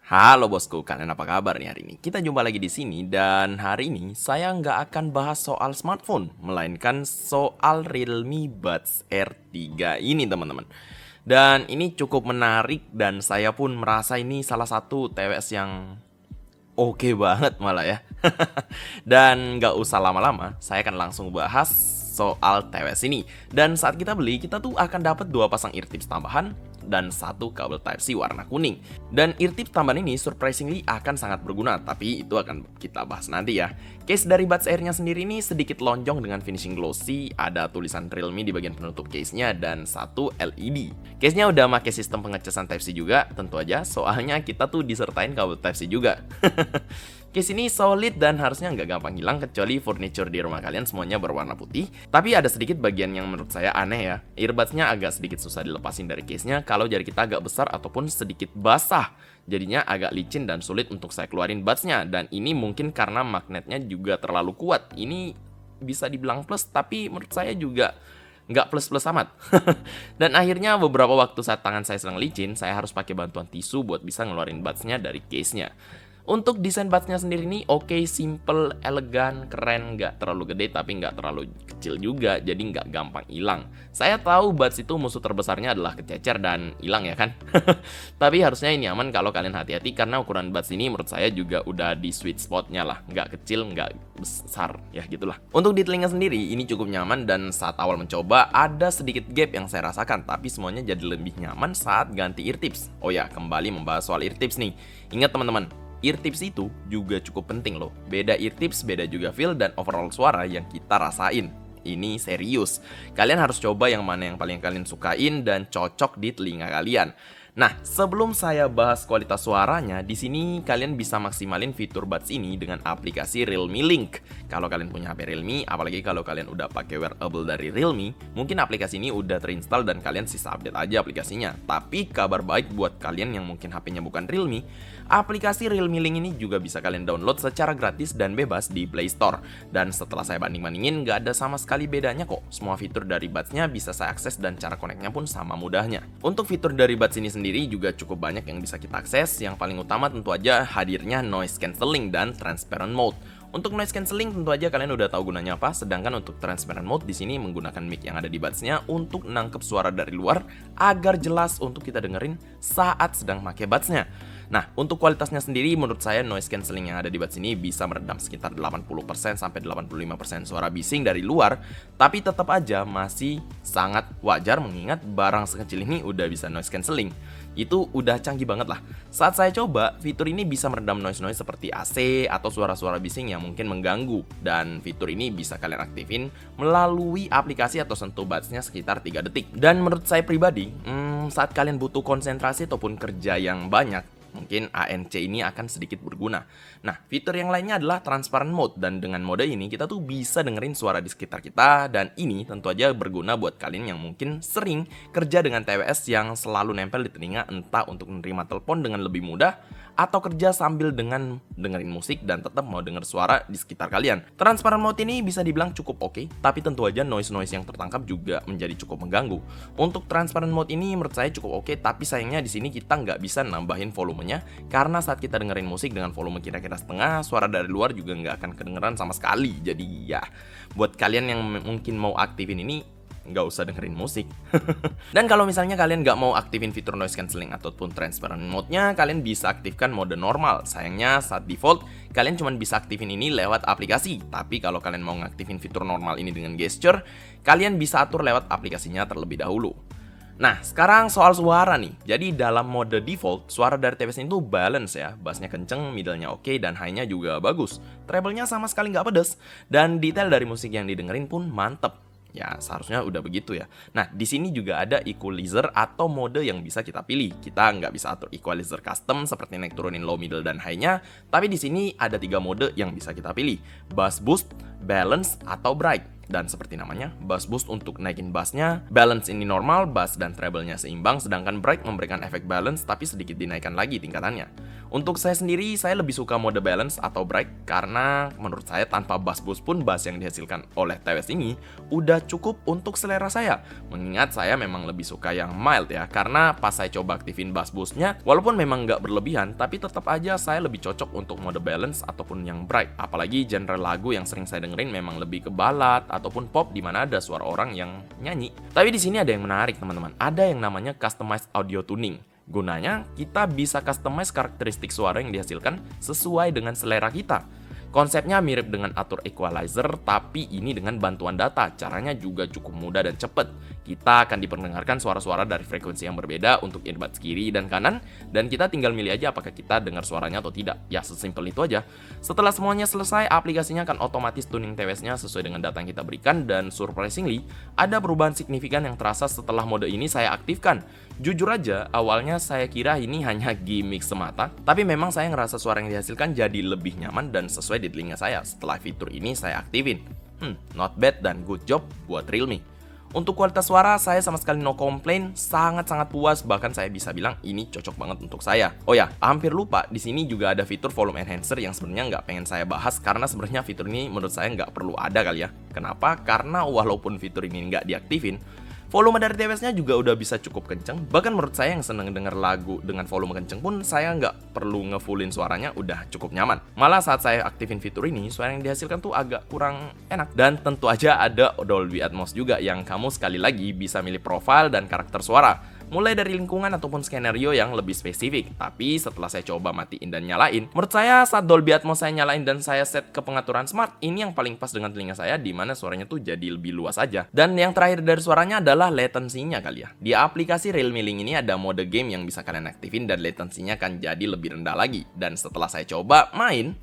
Halo bosku, kalian apa kabar nih hari ini? Kita jumpa lagi di sini dan hari ini saya nggak akan bahas soal smartphone, melainkan soal Realme Buds R3 ini teman-teman. Dan ini cukup menarik dan saya pun merasa ini salah satu TWS yang oke banget malah ya. Dan nggak usah lama-lama, saya akan langsung bahas soal TWS ini. Dan saat kita beli, kita tuh akan dapat 2 pasang eartips tambahan dan 1 kabel Type-C warna kuning. Dan eartips tambahan ini surprisingly akan sangat berguna, tapi itu akan kita bahas nanti ya. Case dari Buds Air-nya sendiri ini sedikit lonjong dengan finishing glossy, ada tulisan Realme di bagian penutup case-nya dan 1 LED. Case-nya udah pakai sistem pengecasan Type-C juga, tentu aja soalnya kita tuh disertain kabel Type-C juga. Case ini solid dan harusnya nggak gampang hilang kecuali furniture di rumah kalian semuanya berwarna putih. Tapi ada sedikit bagian yang menurut saya aneh ya. Earbuds-nya agak sedikit susah dilepasin dari case-nya kalau jari kita agak besar ataupun sedikit basah. Jadinya agak licin dan sulit untuk saya keluarin buds-nya. Dan ini mungkin karena magnetnya juga terlalu kuat. Ini bisa dibilang plus tapi menurut saya juga nggak plus-plus amat. Dan akhirnya beberapa waktu saat tangan saya sedang licin, saya harus pakai bantuan tisu buat bisa ngeluarin buds-nya dari case-nya. Untuk desain buds-nya sendiri nih oke, simple, elegan, keren, nggak terlalu gede tapi nggak terlalu kecil juga, jadi nggak gampang hilang. Saya tahu buds itu musuh terbesarnya adalah kececer dan hilang ya kan? Tapi harusnya ini aman kalau kalian hati-hati karena ukuran buds ini menurut saya juga udah di sweet spotnya lah, nggak kecil, nggak besar, ya gitulah. Untuk di telinga sendiri ini cukup nyaman dan saat awal mencoba ada sedikit gap yang saya rasakan, tapi semuanya jadi lebih nyaman saat ganti eartips. Oh ya, kembali membahas soal eartips nih. Ingat teman-teman, eartips itu juga cukup penting loh. Beda eartips, beda juga feel dan overall suara yang kita rasain. Ini serius. Kalian harus coba yang mana yang paling kalian sukain dan cocok di telinga kalian. Nah, sebelum saya bahas kualitas suaranya, di sini kalian bisa maksimalin fitur buds ini dengan aplikasi Realme Link. Kalau kalian punya HP Realme, apalagi kalau kalian udah pakai wearable dari Realme, mungkin aplikasi ini udah terinstall dan kalian sisa update aja aplikasinya. Tapi kabar baik buat kalian yang mungkin HP-nya bukan Realme, aplikasi Realme Link ini juga bisa kalian download secara gratis dan bebas di Play Store. Dan setelah saya banding-bandingin, nggak ada sama sekali bedanya kok. Semua fitur dari buds-nya bisa saya akses dan cara connect-nya pun sama mudahnya. Untuk fitur dari buds ini sendiri juga cukup banyak yang bisa kita akses. Yang paling utama tentu aja hadirnya noise cancelling dan transparent mode. Untuk noise cancelling tentu aja kalian udah tahu gunanya apa, sedangkan untuk transparent mode di sini menggunakan mic yang ada di buds-nya untuk nangkep suara dari luar agar jelas untuk kita dengerin saat sedang pakai buds-nya. Nah, untuk kualitasnya sendiri menurut saya noise cancelling yang ada di buds ini bisa meredam sekitar 80% sampai 85% suara bising dari luar, tapi tetap aja masih sangat wajar mengingat barang sekecil ini udah bisa noise cancelling. Itu udah canggih banget lah. Saat saya coba, fitur ini bisa meredam noise-noise seperti AC atau suara-suara bising yang mungkin mengganggu. Dan fitur ini bisa kalian aktifin melalui aplikasi atau sentuh buds-nya sekitar 3 detik. Dan menurut saya pribadi, saat kalian butuh konsentrasi ataupun kerja yang banyak, mungkin ANC ini akan sedikit berguna. Nah, fitur yang lainnya adalah transparent mode, dan dengan mode ini kita tuh bisa dengerin suara di sekitar kita, dan ini tentu aja berguna buat kalian yang mungkin sering kerja dengan TWS yang selalu nempel di telinga, entah untuk menerima telepon dengan lebih mudah atau kerja sambil dengan dengerin musik dan tetap mau denger suara di sekitar kalian. Transparent mode ini bisa dibilang cukup oke, tapi tentu aja noise-noise yang tertangkap juga menjadi cukup mengganggu. Untuk transparent mode ini menurut saya cukup oke, tapi sayangnya di sini kita nggak bisa nambahin volumenya karena saat kita dengerin musik dengan volume kira-kira setengah, suara dari luar juga nggak akan kedengeran sama sekali. Jadi ya, buat kalian yang mungkin mau aktifin ini, nggak usah dengerin musik. Dan kalau misalnya kalian nggak mau aktifin fitur noise cancelling ataupun transparent mode-nya, kalian bisa aktifkan mode normal. Sayangnya saat default, kalian cuma bisa aktifin ini lewat aplikasi. Tapi kalau kalian mau ngaktifin fitur normal ini dengan gesture, kalian bisa atur lewat aplikasinya terlebih dahulu. Nah, sekarang soal suara nih. Jadi dalam mode default, suara dari TWS itu balance ya. Bassnya kenceng, middle-nya oke, dan high-nya juga bagus. Treble-nya sama sekali nggak pedes. Dan detail dari musik yang didengerin pun mantep. Ya, seharusnya udah begitu ya. Nah, di sini juga ada equalizer atau mode yang bisa kita pilih. Kita nggak bisa atur equalizer custom seperti naik turunin low, middle, dan high-nya. Tapi di sini ada 3 mode yang bisa kita pilih. Bass boost, balance, atau bright. Dan seperti namanya, bass boost untuk naikin bassnya, balance ini normal, bass dan treble-nya seimbang, sedangkan bright memberikan efek balance tapi sedikit dinaikkan lagi tingkatannya. Untuk saya sendiri, saya lebih suka mode balance atau bright karena menurut saya tanpa bass boost pun bass yang dihasilkan oleh TWS ini udah cukup untuk selera saya. Mengingat saya memang lebih suka yang mild ya, karena pas saya coba aktifin bass boostnya, walaupun memang nggak berlebihan, tapi tetap aja saya lebih cocok untuk mode balance ataupun yang bright. Apalagi genre lagu yang sering saya dengerin memang lebih ke ballad ataupun pop di mana ada suara orang yang nyanyi. Tapi di sini ada yang menarik teman-teman, ada yang namanya customized audio tuning. Gunanya, kita bisa customize karakteristik suara yang dihasilkan sesuai dengan selera kita. Konsepnya mirip dengan atur equalizer, tapi ini dengan bantuan data. Caranya juga cukup mudah dan cepat. Kita akan diperdengarkan suara-suara dari frekuensi yang berbeda untuk earbuds kiri dan kanan, dan kita tinggal milih aja apakah kita dengar suaranya atau tidak. Ya, sesimpel itu aja. Setelah semuanya selesai, aplikasinya akan otomatis tuning TWS-nya sesuai dengan data yang kita berikan, dan surprisingly, ada perubahan signifikan yang terasa setelah mode ini saya aktifkan. Jujur aja, awalnya saya kira ini hanya gimmick semata, tapi memang saya ngerasa suara yang dihasilkan jadi lebih nyaman dan sesuai di telinga saya setelah fitur ini saya aktifin. Not bad dan good job buat Realme. Untuk kualitas suara, saya sama sekali no complain, sangat-sangat puas, bahkan saya bisa bilang ini cocok banget untuk saya. Oh ya, hampir lupa, di sini juga ada fitur volume enhancer yang sebenarnya nggak pengen saya bahas karena sebenarnya fitur ini menurut saya nggak perlu ada kali ya. Kenapa? Karena walaupun fitur ini nggak diaktifin, volume dari TWS-nya juga udah bisa cukup kenceng. Bahkan menurut saya yang seneng denger lagu dengan volume kenceng pun saya nggak perlu ngefullin suaranya, udah cukup nyaman. Malah saat saya aktifin fitur ini, suara yang dihasilkan tuh agak kurang enak. Dan tentu aja ada Dolby Atmos juga yang kamu sekali lagi bisa milih profil dan karakter suara. Mulai dari lingkungan ataupun skenario yang lebih spesifik. Tapi setelah saya coba matiin dan nyalain, menurut saya saat Dolby Atmos saya nyalain dan saya set ke pengaturan smart, ini yang paling pas dengan telinga saya, dimana suaranya tuh jadi lebih luas aja. Dan yang terakhir dari suaranya adalah latensinya kali ya. Di aplikasi Realme Link ini ada mode game yang bisa kalian aktifin dan latensinya akan jadi lebih rendah lagi. Dan setelah saya coba main,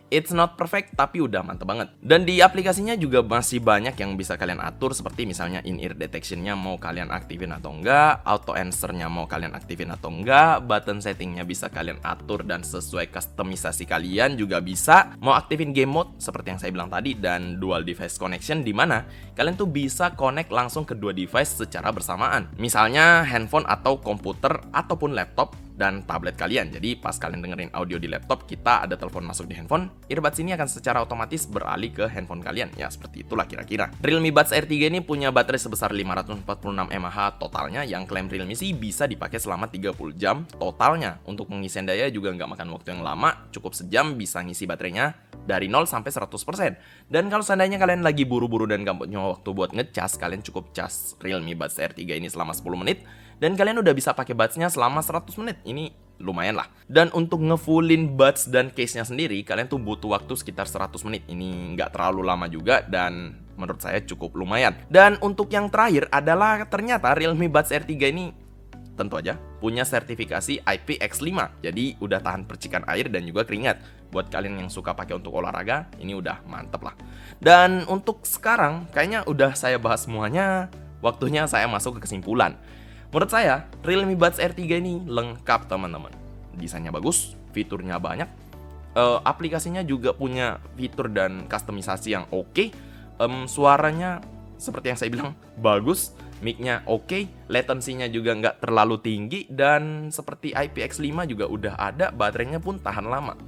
it's not perfect tapi udah mantep banget. Dan di aplikasinya juga masih banyak yang bisa kalian atur, seperti misalnya in-ear detection-nya mau kalian aktifin atau enggak, auto answer-nya mau kalian aktifin atau enggak, button setting-nya bisa kalian atur dan sesuai kustomisasi kalian juga bisa. Mau aktifin game mode seperti yang saya bilang tadi, dan dual device connection di mana kalian tuh bisa connect langsung kedua device secara bersamaan. Misalnya handphone atau komputer ataupun laptop dan tablet kalian. Jadi pas kalian dengerin audio di laptop, kita ada telepon masuk di handphone, earbuds ini akan secara otomatis beralih ke handphone kalian. Ya seperti itulah kira-kira. Realme Buds R3 ini punya baterai sebesar 546 mAh totalnya, yang klaim Realme sih bisa dipakai selama 30 jam totalnya. Untuk pengisian daya juga nggak makan waktu yang lama, cukup sejam bisa ngisi baterainya dari 0 sampai 100%. Dan kalau seandainya kalian lagi buru-buru dan gak punya waktu buat ngecas, kalian cukup cas Realme Buds R3 ini selama 10 menit dan kalian udah bisa pakai buds-nya selama 100 menit. Ini lumayan lah. Dan untuk ngefullin buds dan case-nya sendiri, kalian tuh butuh waktu sekitar 100 menit. Ini nggak terlalu lama juga dan menurut saya cukup lumayan. Dan untuk yang terakhir adalah ternyata Realme Buds R3 ini tentu aja punya sertifikasi IPX5. Jadi udah tahan percikan air dan juga keringat. Buat kalian yang suka pakai untuk olahraga, ini udah mantep lah. Dan untuk sekarang kayaknya udah saya bahas semuanya. Waktunya saya masuk ke kesimpulan. Menurut saya, Realme Buds R3 ini lengkap teman-teman. Desainnya bagus, fiturnya banyak, aplikasinya juga punya fitur dan kustomisasi yang oke. Suaranya seperti yang saya bilang bagus, mic-nya oke, latensinya juga nggak terlalu tinggi, dan seperti IPX5 juga udah ada, baterainya pun tahan lama.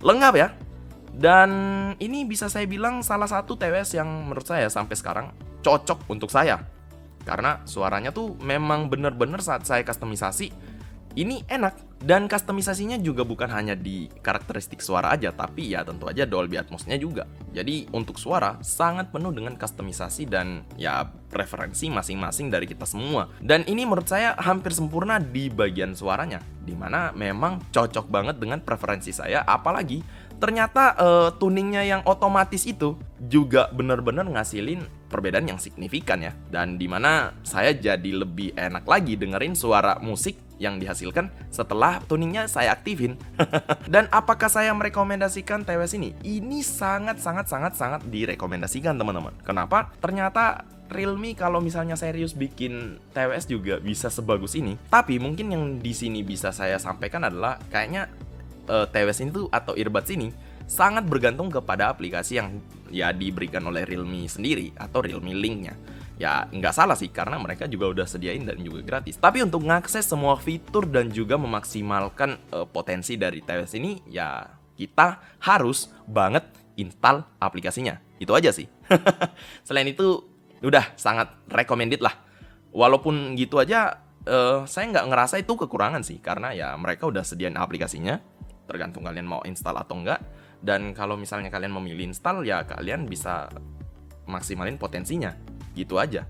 Lengkap ya. Dan ini bisa saya bilang salah satu TWS yang menurut saya sampai sekarang cocok untuk saya. Karena suaranya tuh memang bener-bener saat saya kustomisasi, ini enak. Dan kustomisasinya juga bukan hanya di karakteristik suara aja, tapi ya tentu aja Dolby Atmos-nya juga. Jadi untuk suara sangat penuh dengan kustomisasi dan ya preferensi masing-masing dari kita semua. Dan ini menurut saya hampir sempurna di bagian suaranya, dimana memang cocok banget dengan preferensi saya. Apalagi ternyata tuningnya yang otomatis itu juga bener-bener ngasilin perbedaan yang signifikan ya. Dan dimana saya jadi lebih enak lagi dengerin suara musik yang dihasilkan setelah tuningnya saya aktifin. Dan apakah saya merekomendasikan TWS ini? Ini sangat direkomendasikan teman-teman. Kenapa? Ternyata Realme kalau misalnya serius bikin TWS juga bisa sebagus ini. Tapi mungkin yang di sini bisa saya sampaikan adalah kayaknya TWS ini tuh atau earbuds ini sangat bergantung kepada aplikasi yang ya diberikan oleh Realme sendiri atau Realme Link-nya. Ya nggak salah sih, karena mereka juga udah sediain dan juga gratis. Tapi untuk mengakses semua fitur dan juga memaksimalkan potensi dari TWS ini, ya kita harus banget install aplikasinya. Itu aja sih. Selain itu, udah sangat recommended lah. Walaupun gitu aja, saya nggak ngerasa itu kekurangan sih, karena ya mereka udah sediain aplikasinya. Tergantung kalian mau install atau enggak. Dan kalau misalnya kalian memilih install, ya kalian bisa maksimalin potensinya. Gitu aja.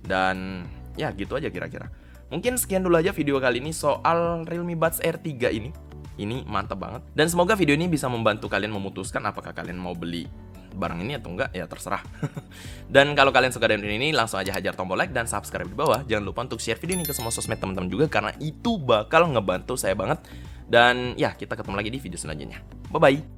Dan ya gitu aja kira-kira. Mungkin sekian dulu aja video kali ini soal Realme Buds R3 ini. Ini mantap banget. Dan semoga video ini bisa membantu kalian memutuskan apakah kalian mau beli barang ini atau enggak, ya terserah. Dan kalau kalian suka dengan video ini, langsung aja hajar tombol like dan subscribe di bawah. Jangan lupa untuk share video ini ke semua sosmed teman-teman juga, karena itu bakal ngebantu saya banget. Dan ya, kita ketemu lagi di video selanjutnya. Bye-bye.